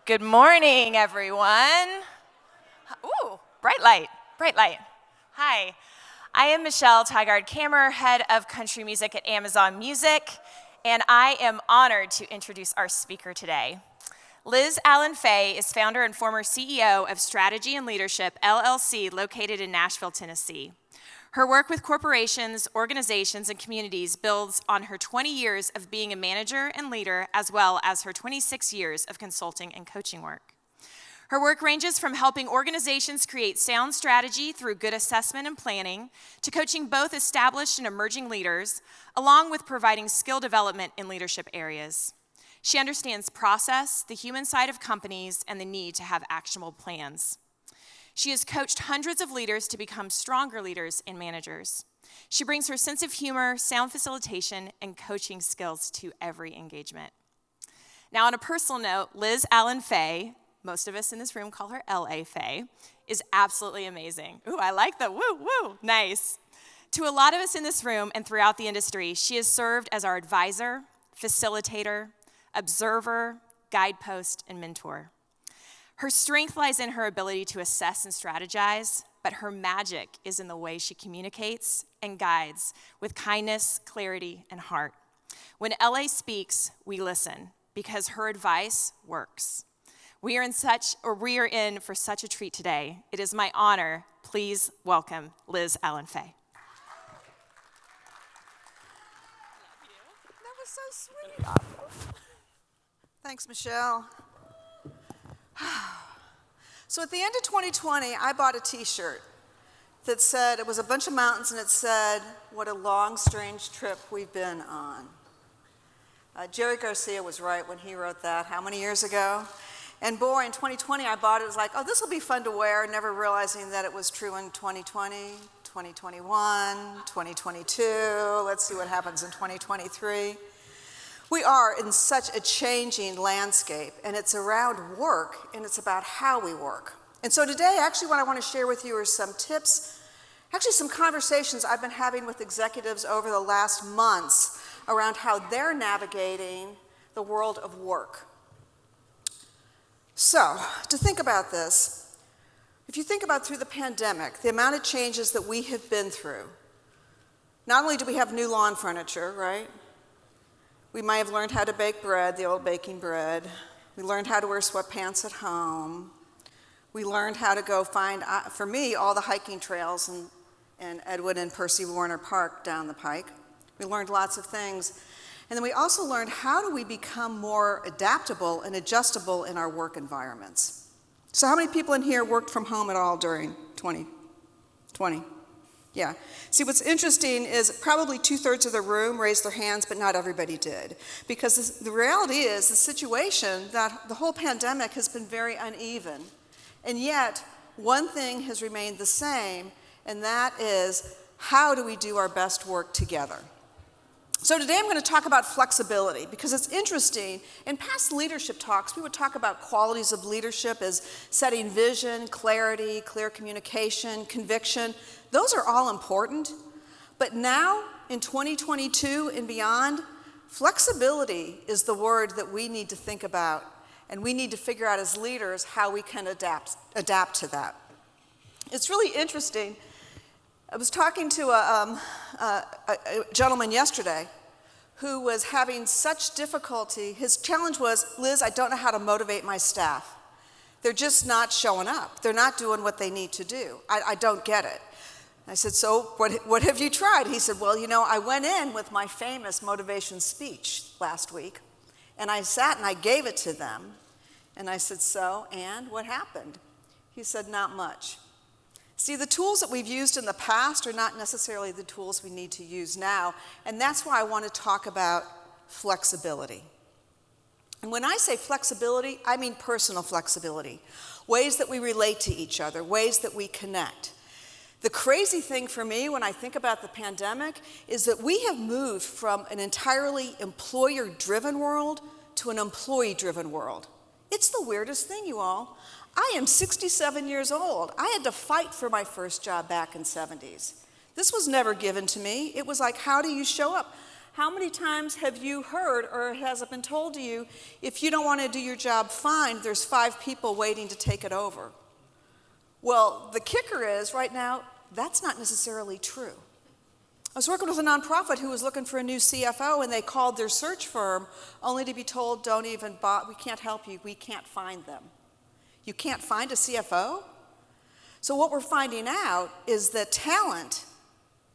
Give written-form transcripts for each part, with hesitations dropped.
Good morning, everyone. Ooh, bright light, bright light. Hi, I am Michelle Tygard-Kammer, head of country music at Amazon Music, and I am honored to introduce our speaker today. Liz Allen Fey is founder and former CEO of Strategy and Leadership, LLC, located in Nashville, Tennessee. Her work with corporations, organizations, and communities builds on her 20 years of being a manager and leader, as well as her 26 years of consulting and coaching work. Her work ranges from helping organizations create sound strategy through good assessment and planning, to coaching both established and emerging leaders, along with providing skill development in leadership areas. She understands process, the human side of companies, and the need to have actionable plans. She has coached hundreds of leaders to become stronger leaders and managers. She brings her sense of humor, sound facilitation, and coaching skills to every engagement. Now, on a personal note, Liz Allen Fey, most of us in this room call her LA Fey, is absolutely amazing. Ooh, I like the woo, woo, nice. To a lot of us in this room and throughout the industry, she has served as our advisor, facilitator, observer, guidepost, and mentor. Her strength lies in her ability to assess and strategize, but her magic is in the way she communicates and guides with kindness, clarity, and heart. When LA speaks, we listen because her advice works. We are in for such a treat today. It is my honor. Please welcome Liz Allen Fey. That was so sweet. Thanks, Michelle. So at the end of 2020, I bought a t-shirt that said, it was a bunch of mountains, and it said, "What a long, strange trip we've been on." Jerry Garcia was right when he wrote that, how many years ago? And boy, in 2020, I bought it. It was like, oh, this will be fun to wear, never realizing that it was true in 2020, 2021, 2022. Let's see what happens in 2023. We are in such a changing landscape, and it's around work, and it's about how we work. And so today, actually, what I want to share with you are some tips, actually some conversations I've been having with executives over the last months around how they're navigating the world of work. So, to think about this, if you think about through the pandemic, the amount of changes that we have been through, not only do we have new lawn furniture, right? We might have learned how to bake bread, the old baking bread. We learned how to wear sweatpants at home. We learned how to go find, for me, all the hiking trails in Edwin and Percy Warner Park down the pike. We learned lots of things. And then we also learned how do we become more adaptable and adjustable in our work environments. So how many people in here worked from home at all during 2020? Yeah. See, what's interesting is probably 2/3 of the room raised their hands, but not everybody did. Because the reality is the situation that the whole pandemic has been very uneven. And yet, one thing has remained the same, and that is how do we do our best work together? So today I'm going to talk about flexibility, because it's interesting. In past leadership talks, we would talk about qualities of leadership as setting vision, clarity, clear communication, conviction. Those are all important. But now, in 2022 and beyond, flexibility is the word that we need to think about, and we need to figure out as leaders how we can adapt to that. It's really interesting. I was talking to a gentleman yesterday who was having such difficulty. His challenge was, Liz, I don't know how to motivate my staff. They're just not showing up. They're not doing what they need to do. I don't get it. I said, so what have you tried? He said, well, you know, I went in with my famous motivation speech last week, and I sat and I gave it to them. And I said, so, and what happened? He said, not much. See, the tools that we've used in the past are not necessarily the tools we need to use now, and that's why I want to talk about flexibility. And when I say flexibility, I mean personal flexibility, ways that we relate to each other, ways that we connect. The crazy thing for me when I think about the pandemic is that we have moved from an entirely employer-driven world to an employee-driven world. It's the weirdest thing, you all. I am 67 years old. I had to fight for my first job back in the 70s. This was never given to me. It was like, how do you show up? How many times have you heard, or has it been told to you, if you don't want to do your job fine, there's 5 people waiting to take it over? Well, the kicker is, right now, that's not necessarily true. I was working with a nonprofit who was looking for a new CFO, and they called their search firm only to be told, don't even bother, we can't help you, we can't find them. You can't find a CFO? So what we're finding out is that talent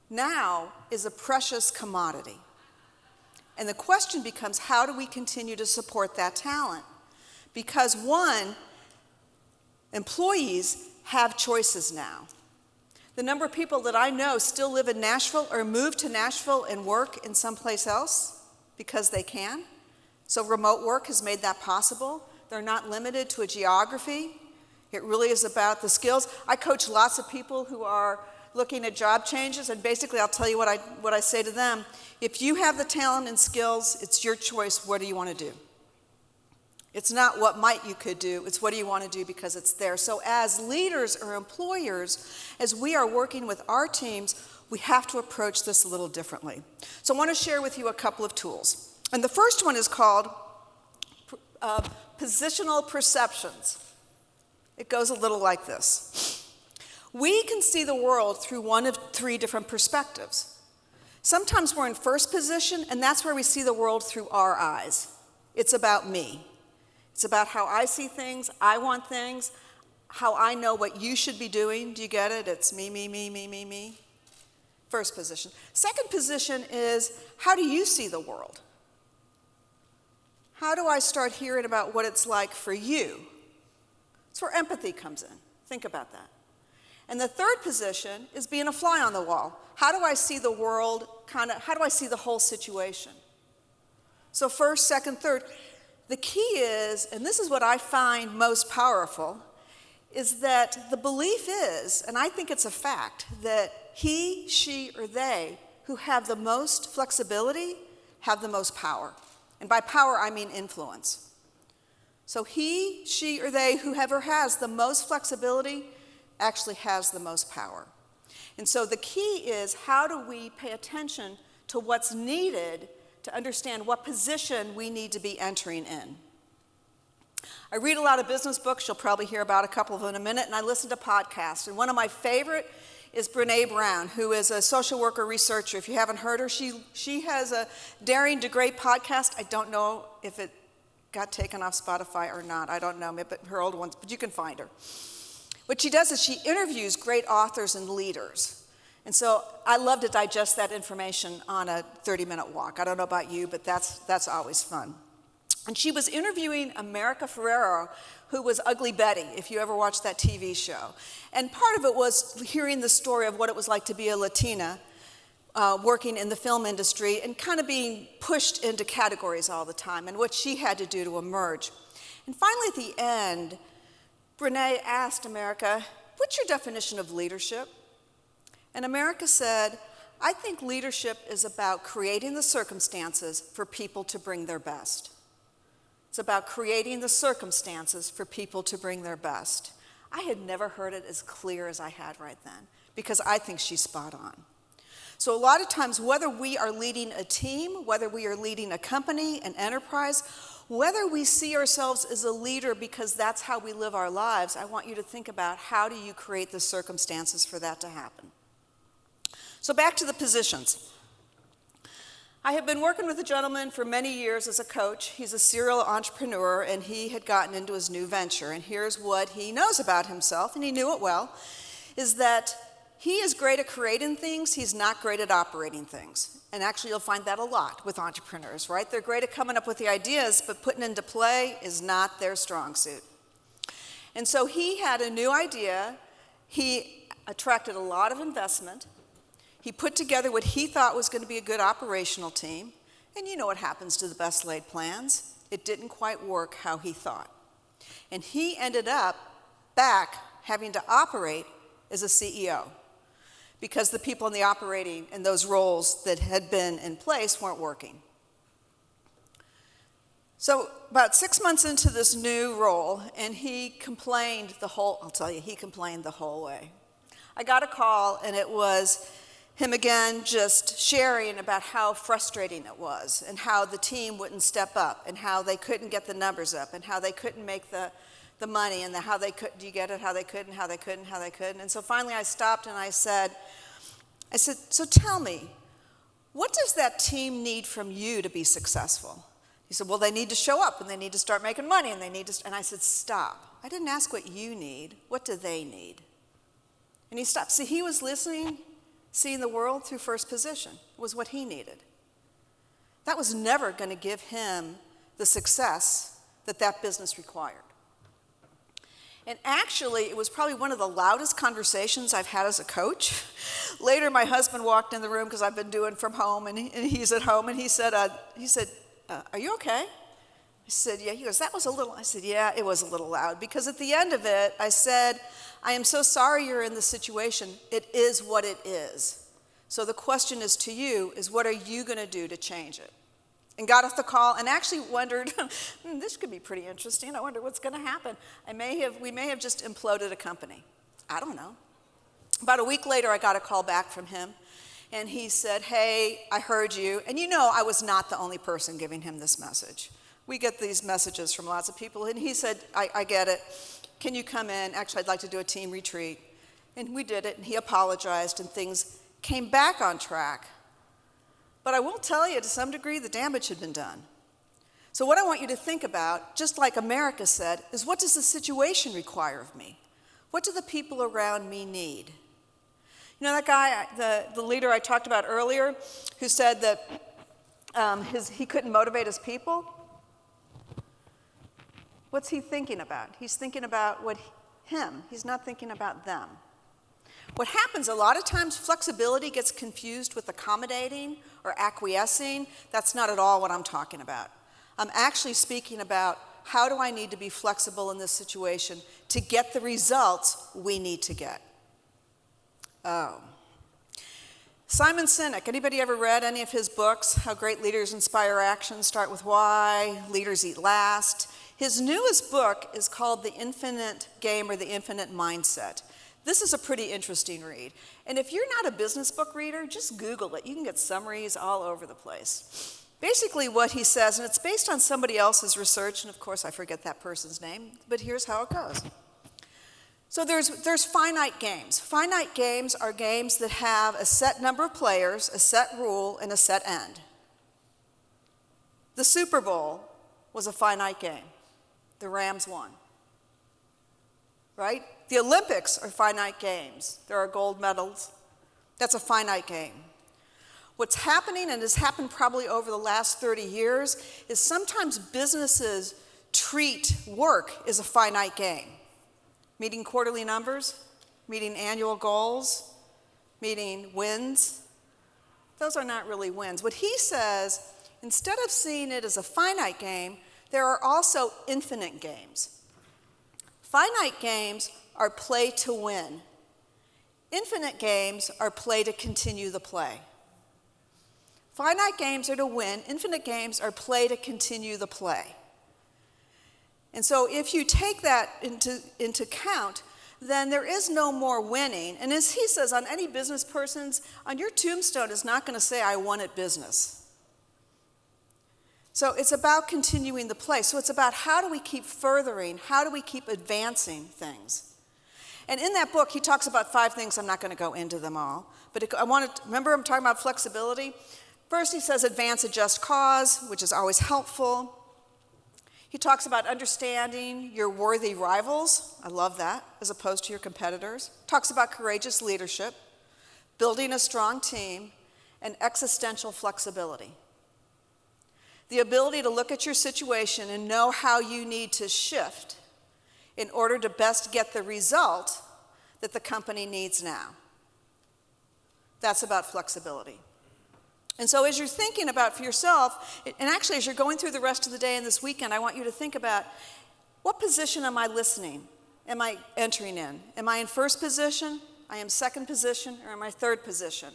now is a precious commodity. And the question becomes, how do we continue to support that talent? Because one, employees have choices now. The number of people that I know still live in Nashville or move to Nashville and work in someplace else because they can. So remote work has made that possible. They're not limited to a geography. It really is about the skills. I coach lots of people who are looking at job changes, and basically I'll tell you what I say to them. If you have the talent and skills, it's your choice. What do you want to do? It's not what might you could do, it's what do you want to do because it's there. So as leaders or employers, as we are working with our teams, we have to approach this a little differently. So I want to share with you a couple of tools. And the first one is called Positional Perceptions. It goes a little like this. We can see the world through one of 3 different perspectives. Sometimes we're in first position, and that's where we see the world through our eyes. It's about me. It's about how I see things, I want things, how I know what you should be doing. Do you get it? It's me, me, me, me, me, me. First position. Second position is, how do you see the world? How do I start hearing about what it's like for you? It's where empathy comes in. Think about that. And the third position is being a fly on the wall. How do I see the world, how do I see the whole situation? So first, second, third. The key is, and this is what I find most powerful, is that the belief is, and I think it's a fact, that he, she, or they who have the most flexibility have the most power. And by power, I mean influence. So he, she, or they, whoever has the most flexibility actually has the most power. And so the key is, how do we pay attention to what's needed to understand what position we need to be entering in? I read a lot of business books. You'll probably hear about a couple of them in a minute, and I listen to podcasts. And one of my favorite is Brene Brown, who is a social worker researcher. If you haven't heard her, she has a Daring to Great podcast. I don't know if it got taken off Spotify or not. I don't know, maybe her old ones, but you can find her. What she does is she interviews great authors and leaders. And so I love to digest that information on a 30-minute walk. I don't know about you, but that's always fun. And she was interviewing America Ferrera, who was Ugly Betty, if you ever watched that TV show. And part of it was hearing the story of what it was like to be a Latina working in the film industry and kind of being pushed into categories all the time and what she had to do to emerge. And finally, at the end, Brene asked America, "What's your definition of leadership?" And America said, "I think leadership is about creating the circumstances for people to bring their best." It's about creating the circumstances for people to bring their best. I had never heard it as clear as I had right then, because I think she's spot on. So a lot of times, whether we are leading a team, whether we are leading a company, an enterprise, whether we see ourselves as a leader because that's how we live our lives, I want you to think about, how do you create the circumstances for that to happen? So back to the positions. I have been working with a gentleman for many years as a coach. He's a serial entrepreneur, and he had gotten into his new venture. And here's what he knows about himself, and he knew it well, is that he is great at creating things, he's not great at operating things. And actually, you'll find that a lot with entrepreneurs, right? They're great at coming up with the ideas, but putting into play is not their strong suit. And so he had a new idea. He attracted a lot of investment. He put together what he thought was going to be a good operational team, and you know what happens to the best laid plans. It didn't quite work how he thought. And he ended up back having to operate as a CEO because the people in the operating and those roles that had been in place weren't working. So about 6 months into this new role, and he complained the whole way. I got a call, and it was him again just sharing about how frustrating it was and how the team wouldn't step up and how they couldn't get the numbers up and how they couldn't make the money and how they could, do you get it? How they couldn't, how they couldn't, how they couldn't. And so finally I stopped and I said, so tell me, what does that team need from you to be successful? He said, well, they need to show up and they need to start making money and they need to, and I said, stop. I didn't ask what you need. What do they need? And he stopped. See, he was listening, seeing the world through first position was what he needed. That was never going to give him the success that business required. And actually, it was probably one of the loudest conversations I've had as a coach. Later, my husband walked in the room because I've been doing from home, and he's at home, and he said, are you okay? I said, yeah. He goes, that was a little, I said, yeah, it was a little loud. Because at the end of it, I said, I am so sorry you're in this situation. It is what it is. So the question is to you, is what are you going to do to change it? And got off the call and actually wondered, this could be pretty interesting. I wonder what's going to happen. We may have just imploded a company. I don't know. About a week later, I got a call back from him. And he said, hey, I heard you. And you know I was not the only person giving him this message. We get these messages from lots of people. And he said, I get it. Can you come in? Actually, I'd like to do a team retreat. And we did it. And he apologized. And things came back on track. But I will tell you, to some degree, the damage had been done. So what I want you to think about, just like America said, is what does the situation require of me? What do the people around me need? You know that guy, the leader I talked about earlier, who said that he couldn't motivate his people? What's he thinking about? He's thinking about him. He's not thinking about them. What happens a lot of times, flexibility gets confused with accommodating or acquiescing. That's not at all what I'm talking about. I'm actually speaking about how do I need to be flexible in this situation to get the results we need to get. Oh. Simon Sinek, anybody ever read any of his books? How Great Leaders Inspire Action, Start With Why, Leaders Eat Last. His newest book is called The Infinite Game or The Infinite Mindset. This is a pretty interesting read. And if you're not a business book reader, just Google it. You can get summaries all over the place. Basically what he says, and it's based on somebody else's research, and of course I forget that person's name, but here's how it goes. So there's finite games. Finite games are games that have a set number of players, a set rule, and a set end. The Super Bowl was a finite game. The Rams won. Right? The Olympics are finite games. There are gold medals. That's a finite game. What's happening, and has happened probably over the last 30 years, is sometimes businesses treat work as a finite game. Meeting quarterly numbers, meeting annual goals, meeting wins. Those are not really wins. What he says, instead of seeing it as a finite game, there are also infinite games. Finite games are play to win. Infinite games are play to continue the play. Finite games are to win. Infinite games are play to continue the play. And so if you take that into account, then there is no more winning. And as he says, on any business person's, on your tombstone is not going to say, I won at business. So it's about continuing the play. So it's about how do we keep furthering, how do we keep advancing things. And in that book, he talks about 5 things. I'm not going to go into them all. But remember I'm talking about flexibility? First, he says advance a just cause, which is always helpful. He talks about understanding your worthy rivals. I love that, as opposed to your competitors. Talks about courageous leadership, building a strong team, and existential flexibility. The ability to look at your situation and know how you need to shift in order to best get the result that the company needs now. That's about flexibility. And so as you're thinking about for yourself, and actually as you're going through the rest of the day and this weekend, I want you to think about, what position am I listening? Am I entering in? Am I in first position? I am second position? Or am I third position?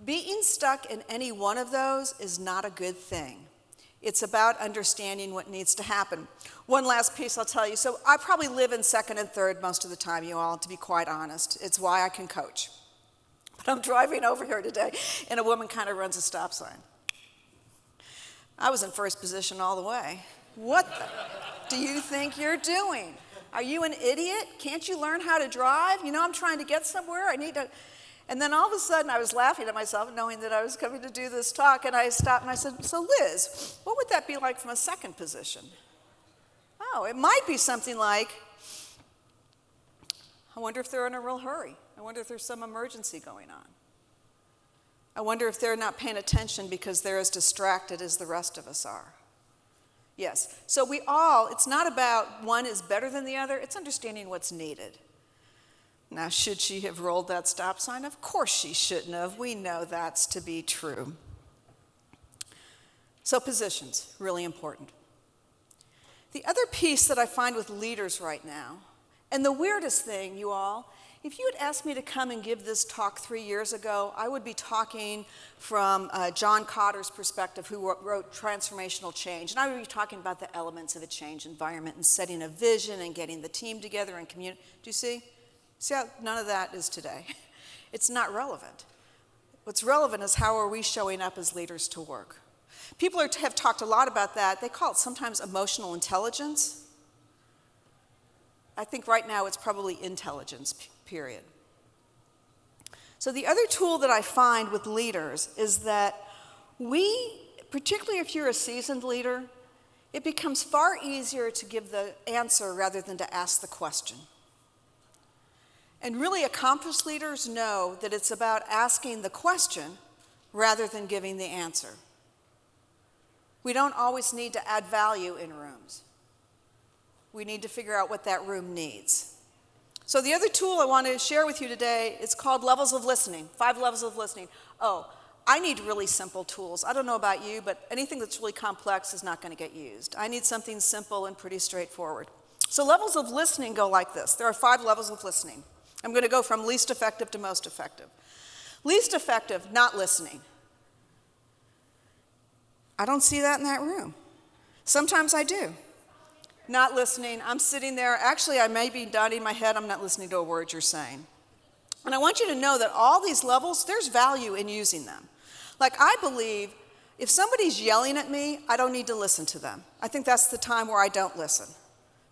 Being stuck in any one of those is not a good thing. It's about understanding what needs to happen. One last piece I'll tell you. So I probably live in second and third most of the time, you all, to be quite honest. It's why I can coach. But I'm driving over here today, and a woman kind of runs a stop sign. I was in first position all the way. What do you think you're doing? Are you an idiot? Can't you learn how to drive? You know, I'm trying to get somewhere. I need to. And then all of a sudden, I was laughing at myself, knowing that I was coming to do this talk, and I stopped and I said, so Liz, what would that be like from a second position? Oh, it might be something like, I wonder if they're in a real hurry. I wonder if there's some emergency going on. I wonder if they're not paying attention because they're as distracted as the rest of us are. Yes, so it's not about one is better than the other, it's understanding what's needed. Now, should she have rolled that stop sign? Of course she shouldn't have. We know that's to be true. So positions, really important. The other piece that I find with leaders right now, and the weirdest thing, you all, if you had asked me to come and give this talk 3 years ago, I would be talking from John Cotter's perspective, who wrote Transformational Change. And I would be talking about the elements of a change environment and setting a vision and getting the team together and community. Do you see? See how none of that is today? It's not relevant. What's relevant is how are we showing up as leaders to work. People have talked a lot about that. They call it sometimes emotional intelligence. I think right now it's probably intelligence, period. So the other tool that I find with leaders is that particularly if you're a seasoned leader, it becomes far easier to give the answer rather than to ask the question. And really accomplished leaders know that it's about asking the question rather than giving the answer. We don't always need to add value in rooms. We need to figure out what that room needs. So the other tool I want to share with you today is called levels of listening, 5 levels of listening. Oh, I need really simple tools. I don't know about you, but anything that's really complex is not going to get used. I need something simple and pretty straightforward. So levels of listening go like this. There are 5 levels of listening. I'm going to go from least effective to most effective. Least effective, not listening. I don't see that in that room. Sometimes I do. Not listening. I'm sitting there. Actually, I may be nodding my head. I'm not listening to a word you're saying. And I want you to know that all these levels, there's value in using them. Like, I believe if somebody's yelling at me, I don't need to listen to them. I think that's the time where I don't listen.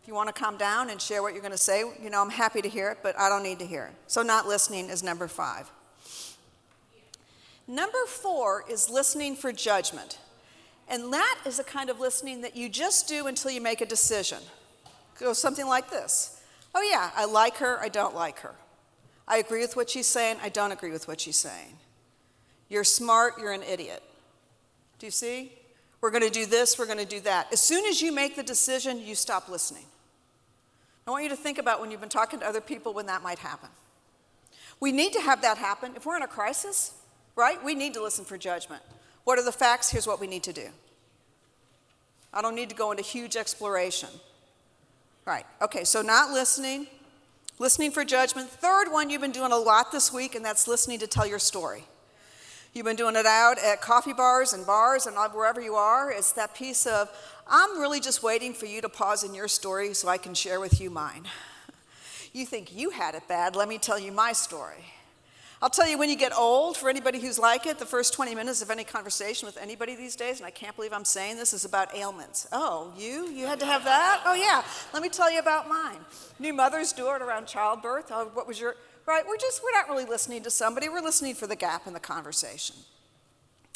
If you want to calm down and share what you're going to say, you know, I'm happy to hear it, but I don't need to hear it. So not listening is number 5. Number 4 is listening for judgment. And that is a kind of listening that you just do until you make a decision. It goes something like this. Oh yeah, I like her, I don't like her. I agree with what she's saying, I don't agree with what she's saying. You're smart, you're an idiot. Do you see? We're going to do this, we're going to do that. As soon as you make the decision, you stop listening. I want you to think about when you've been talking to other people when that might happen. We need to have that happen. If we're in a crisis, right, we need to listen for judgment. What are the facts? Here's what we need to do. I don't need to go into huge exploration. Right, okay, so not listening, listening for judgment. Third one you've been doing a lot this week, and that's listening to tell your story. You've been doing it out at coffee bars and wherever you are. It's that piece of, I'm really just waiting for you to pause in your story so I can share with you mine. You think you had it bad, let me tell you my story. I'll tell you, when you get old, for anybody who's like it, the first 20 minutes of any conversation with anybody these days, and I can't believe I'm saying this, is about ailments. Oh, you had to have that? Oh yeah, let me tell you about mine. New mothers do it around childbirth. Oh, what was your, right? We're not really listening to somebody, we're listening for the gap in the conversation.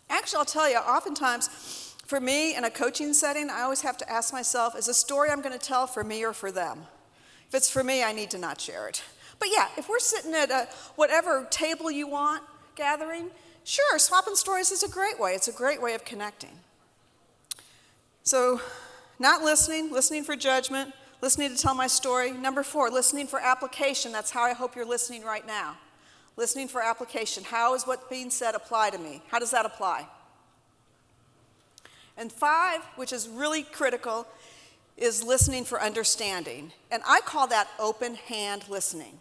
Actually, I'll tell you, oftentimes, for me in a coaching setting, I always have to ask myself, is the story I'm going to tell for me or for them? If it's for me, I need to not share it. But yeah, if we're sitting at whatever table you want, gathering, sure, swapping stories is a great way. It's a great way of connecting. So, not listening, listening for judgment, listening to tell my story. Number 4, listening for application. That's how I hope you're listening right now. Listening for application. How is what's being said apply to me? How does that apply? And 5, which is really critical, is listening for understanding. And I call that open hand listening.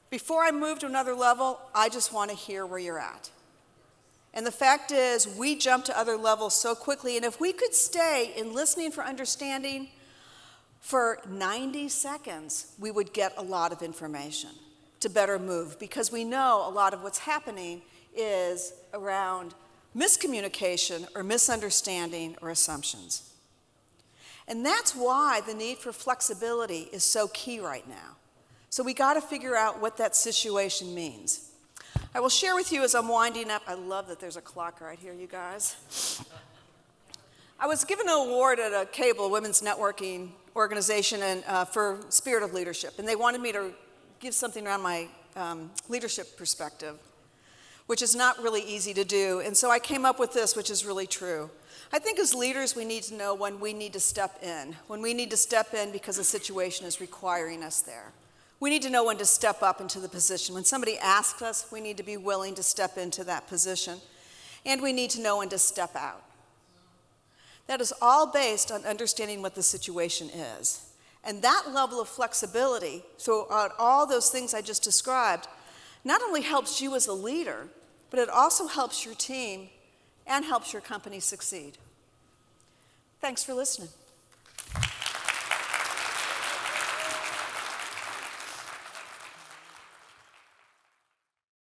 Before I move to another level, I just want to hear where you're at. And the fact is, we jump to other levels so quickly, and if we could stay in listening for understanding for 90 seconds, we would get a lot of information. to better move, because we know a lot of what's happening is around miscommunication or misunderstanding or assumptions. And that's why the need for flexibility is so key right now. So we got to figure out what that situation means. I will share with you as I'm winding up. I love that there's a clock right here, you guys. I was given an award at a cable women's networking organization for spirit of leadership, and they wanted me to give something around my leadership perspective, which is not really easy to do. And so I came up with this, which is really true. I think as leaders, we need to know when we need to step in, because a situation is requiring us there. We need to know when to step up into the position. When somebody asks us, we need to be willing to step into that position. And we need to know when to step out. That is all based on understanding what the situation is. And that level of flexibility throughout all those things I just described not only helps you as a leader, but it also helps your team and helps your company succeed. Thanks for listening.